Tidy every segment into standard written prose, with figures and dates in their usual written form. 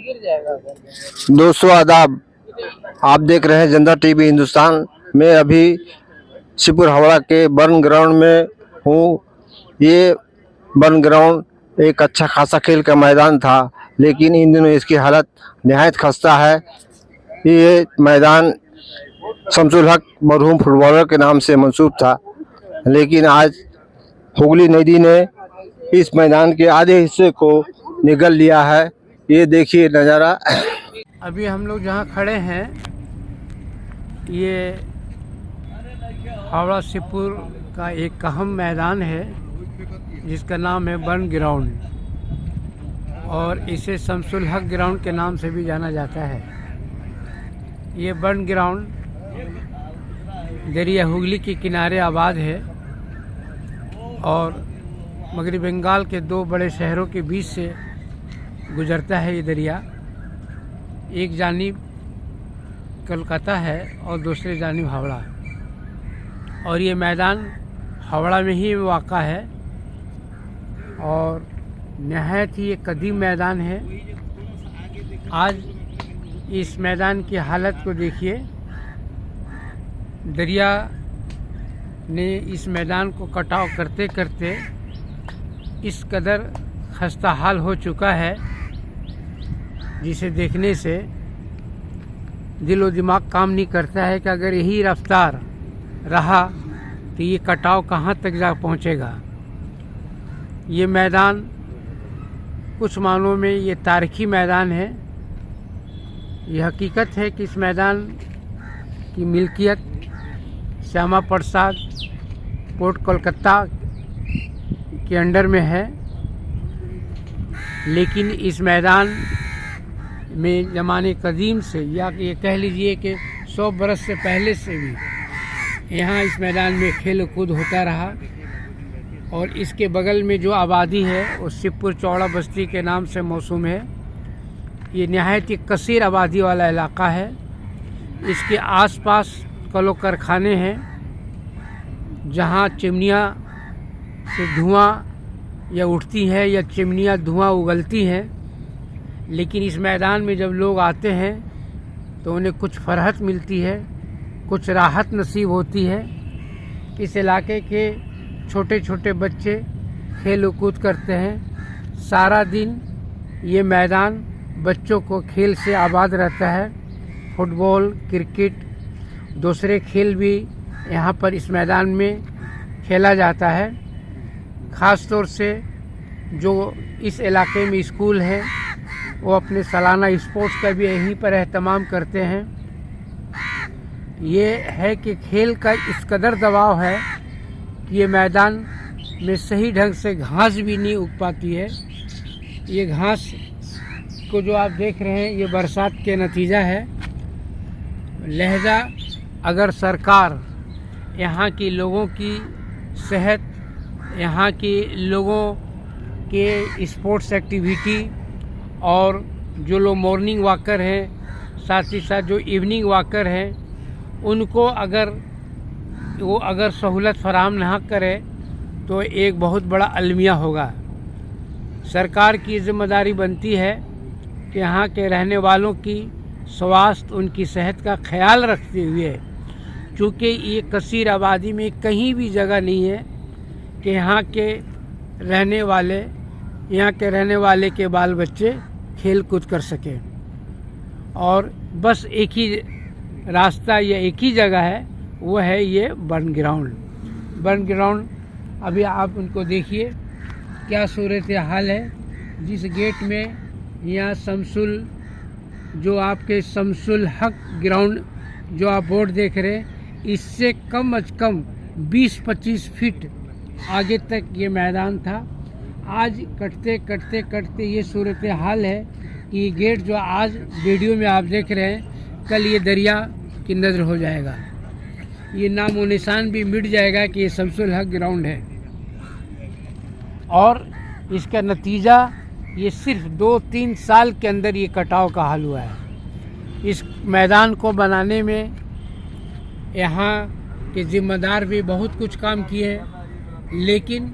दोस्तों आदाब, आप देख रहे हैं जनता टीवी हिंदुस्तान। मैं अभी शिवपुर हावड़ा के बर्न ग्राउंड में हूँ। ये बर्न ग्राउंड एक अच्छा खासा खेल का मैदान था, लेकिन इन दिनों इसकी हालत निहायत खस्ता है। ये मैदान शमसुल हक मरहूम फुटबॉलर के नाम से मंसूब था, लेकिन आज हुगली नदी ने इस मैदान के आधे हिस्से को निगल लिया है। ये देखिए नज़ारा। अभी हम लोग जहाँ खड़े हैं ये हावड़ा शिवपुर का एक अहम मैदान है जिसका नाम है बर्न ग्राउंड, और इसे शमसुल हक ग्राउंड के नाम से भी जाना जाता है। ये बर्न ग्राउंड दरिया हुगली के किनारे आबाद है और मगरबी बंगाल के दो बड़े शहरों के बीच से गुजरता है। ये दरिया एक जानिब कलकत्ता है और दूसरे जानिब हावड़ा, और ये मैदान हावड़ा में ही वाक़ा है और नहायत ही एक कदीम मैदान है। आज इस मैदान की हालत को देखिए। दरिया ने इस मैदान को कटाव करते करते इस कदर खस्ता हाल हो चुका है जिसे देखने से दिलो दिमाग काम नहीं करता है कि अगर यही रफ्तार रहा तो ये कटाव कहाँ तक जा पहुँचेगा। ये मैदान कुछ मानों में ये तारीखी मैदान है। ये हकीकत है कि इस मैदान की मिल्कियत श्यामा प्रसाद पोर्ट कोलकाता के अंडर में है, लेकिन इस मैदान में ज़माने कदीम से या ये कह लीजिए कि 100 बरस से पहले से भी यहाँ इस मैदान में खेल कूद होता रहा। और इसके बगल में जो आबादी है वो शिवपुर चौड़ा बस्ती के नाम से मौसूम है। ये नहायत ही कसीर आबादी वाला इलाका है। इसके आसपास कलो कारखाने हैं जहाँ चिमनियाँ से धुआं या उठती है या चिमनियाँ धुआं उगलती हैं, लेकिन इस मैदान में जब लोग आते हैं तो उन्हें कुछ फरहत मिलती है, कुछ राहत नसीब होती है। इस इलाके के छोटे छोटे बच्चे खेल कूद करते हैं। सारा दिन ये मैदान बच्चों को खेल से आबाद रहता है। फुटबॉल, क्रिकेट, दूसरे खेल भी यहाँ पर इस मैदान में खेला जाता है। ख़ास तौर से जो इस इलाके में स्कूल है वो अपने सालाना स्पोर्ट्स का भी यहीं पर एहतमाम करते हैं। ये है कि खेल का इस कदर दबाव है कि ये मैदान में सही ढंग से घास भी नहीं उग पाती है। ये घास को जो आप देख रहे हैं ये बरसात के नतीजा है। लिहाजा अगर सरकार यहाँ के लोगों की सेहत, यहाँ के लोगों के स्पोर्ट्स एक्टिविटी और जो लोग मॉर्निंग वॉकर हैं, साथ ही साथ जो इवनिंग वॉकर हैं, उनको अगर सहूलत फराहम ना करे तो एक बहुत बड़ा अलमिया होगा। सरकार की जिम्मेदारी बनती है कि यहाँ के रहने वालों की स्वास्थ्य, उनकी सेहत का ख्याल रखते हुए, चूँकि ये कसीर आबादी में कहीं भी जगह नहीं है कि यहाँ के रहने वाले के बाल बच्चे खेल कूद कर सकें, और बस एक ही रास्ता या एक ही जगह है, वो है ये बर्न ग्राउंड। बर्न ग्राउंड अभी आप उनको देखिए क्या सूरत हाल है। जिस गेट में यहाँ जो आपके शमसुल हक ग्राउंड जो आप बोर्ड देख रहे हैं, इससे कम अज कम 20-25 फीट आगे तक ये मैदान था। आज कटते कटते कटते ये सूरत हाल है कि ये गेट जो आज वीडियो में आप देख रहे हैं, कल ये दरिया की नज़र हो जाएगा। ये नामो निशान भी मिट जाएगा कि ये शमसुल हक ग्राउंड है। और इसका नतीजा ये सिर्फ 2-3 साल के अंदर ये कटाव का हाल हुआ है। इस मैदान को बनाने में यहाँ के जिम्मेदार भी बहुत कुछ काम किए हैं, लेकिन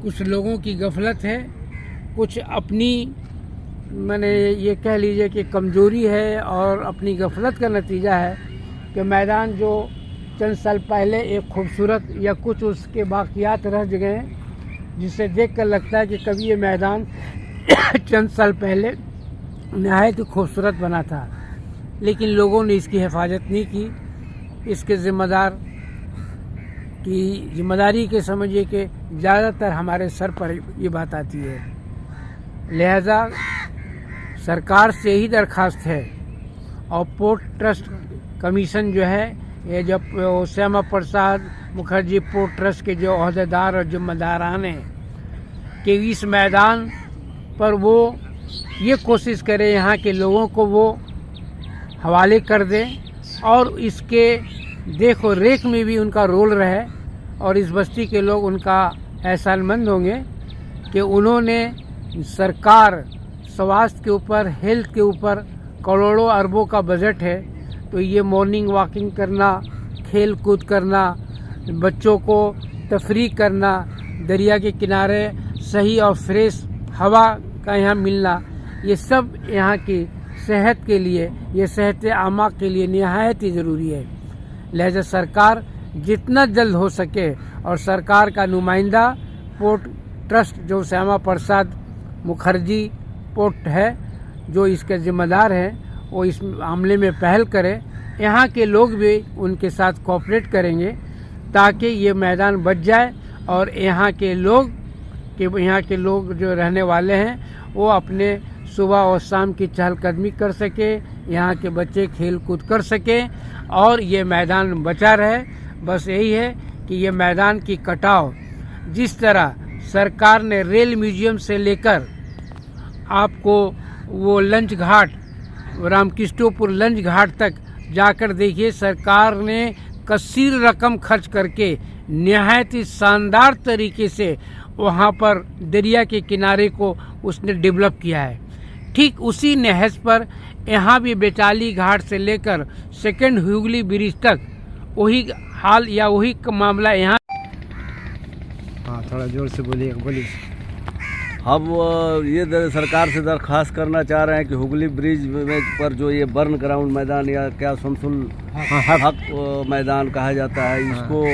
कुछ लोगों की गफलत है, कुछ अपनी मैंने ये कह लीजिए कि कमजोरी है और अपनी गफलत का नतीजा है कि मैदान जो चंद साल पहले एक खूबसूरत या कुछ उसके बाकियात रह गए हैं, जिसे देखकर लगता है कि कभी ये मैदान चंद साल पहले नहायत ही खूबसूरत बना था, लेकिन लोगों ने इसकी हिफाजत नहीं की। इसके जिम्मेदारी के समझिए कि ज़्यादातर हमारे सर पर ये बात आती है। लिहाजा सरकार से ही दरख्वास्त है और पोर्ट ट्रस्ट कमीशन जो है, ये जब श्यामा प्रसाद मुखर्जी पोर्ट ट्रस्ट के जो अहदेदार और जिम्मेदारान हैं कि इस मैदान पर वो ये कोशिश करें यहाँ के लोगों को वो हवाले कर दें और इसके देखो रेख में भी उनका रोल रहे और इस बस्ती के लोग उनका एहसानमंद होंगे कि उन्होंने सरकार स्वास्थ्य के ऊपर, हेल्थ के ऊपर करोड़ों अरबों का बजट है, तो ये मॉर्निंग वॉकिंग करना, खेल कूद करना, बच्चों को तफरीह करना, दरिया के किनारे सही और फ्रेश हवा का यहाँ मिलना, ये सब यहाँ की सेहत के लिए, ये सेहत आमा के लिए निहायत ही ज़रूरी है। लिहाजा सरकार जितना जल्द हो सके और सरकार का नुमाइंदा पोर्ट ट्रस्ट जो श्यामा प्रसाद मुखर्जी पोर्ट है जो इसके ज़िम्मेदार हैं, वो इस मामले में पहल करें। यहाँ के लोग भी उनके साथ कोऑपरेट करेंगे ताकि ये मैदान बच जाए और यहाँ के लोग जो रहने वाले हैं वो अपने सुबह और शाम की चहलकदमी कर सके, यहाँ के बच्चे खेल कूद कर सके और ये मैदान बचा रहे। बस यही है कि ये मैदान की कटाव जिस तरह सरकार ने रेल म्यूजियम से लेकर आपको वो लंच घाट, रामकृष्णपुर लंच घाट तक जाकर देखिए, सरकार ने कसीर रकम खर्च करके निहायत ही शानदार तरीके से वहाँ पर दरिया के किनारे को उसने डेवलप किया है। ठीक उसी नहज पर यहाँ भी बेचाली घाट से लेकर सेकंड हुगली ब्रिज तक वही हाल या वही मामला यहाँ। हाँ, थोड़ा जोर से बोलिए। हम ये सरकार से दरख्वास्त करना चाह रहे हैं कि हुगली ब्रिज में पर जो ये बर्न ग्राउंड मैदान या क्या शमसुल हक मैदान कहा जाता है, इसको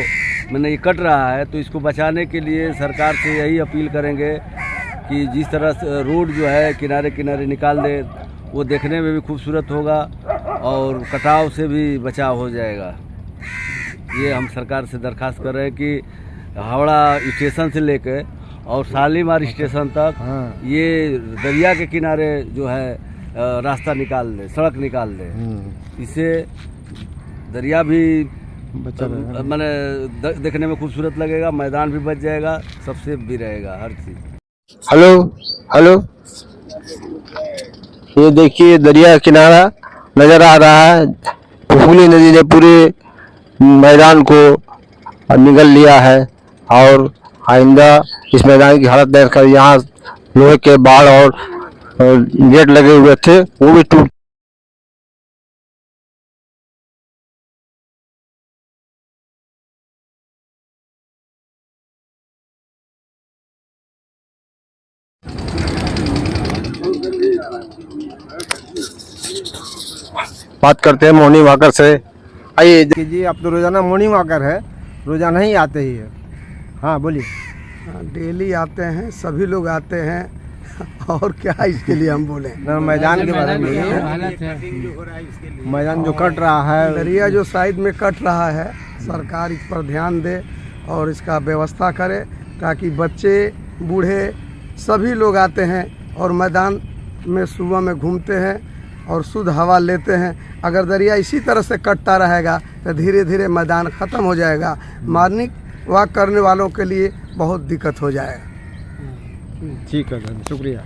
मैंने ये कट रहा है, तो इसको बचाने के लिए सरकार से यही अपील करेंगे कि जिस तरह से रोड जो है किनारे किनारे निकाल दे, वो देखने में भी खूबसूरत होगा और कटाव से भी बचाव हो जाएगा। ये हम सरकार से दरख्वास्त कर रहे हैं कि हावड़ा स्टेशन से लेकर और शालीमार स्टेशन तक ये दरिया के किनारे जो है रास्ता निकाल दे, सड़क निकाल दे। इससे दरिया भी मैंने देखने में खूबसूरत लगेगा, मैदान भी बच जाएगा, सबसे भी रहेगा हर चीज़। हेलो, ये देखिए दरिया किनारा नजर आ रहा है। हुगली नदी ने पूरे मैदान को निगल लिया है और आइंदा इस मैदान की हालत देखकर यहाँ लोहे के बाड़ और गेट लगे हुए थे वो भी टूट बात करते हैं मॉर्निंग वॉकर से। आइए जी, आप तो रोजाना मॉर्निंग वॉकर है, रोजाना ही आते ही है। हाँ बोलिए। डेली आते हैं, सभी लोग आते हैं और क्या इसके लिए हम बोलें। मैदान के बारे में मैदान जो कट रहा है, दरिया जो साइड में कट रहा है, सरकार इस पर ध्यान दे और इसका व्यवस्था करे ताकि बच्चे बूढ़े सभी लोग आते हैं और मैदान में सुबह में घूमते हैं और शुद्ध हवा लेते हैं। अगर दरिया इसी तरह से कटता रहेगा तो धीरे धीरे मैदान ख़त्म हो जाएगा, मॉर्निंग वॉक करने वालों के लिए बहुत दिक्कत हो जाएगा। ठीक है, शुक्रिया।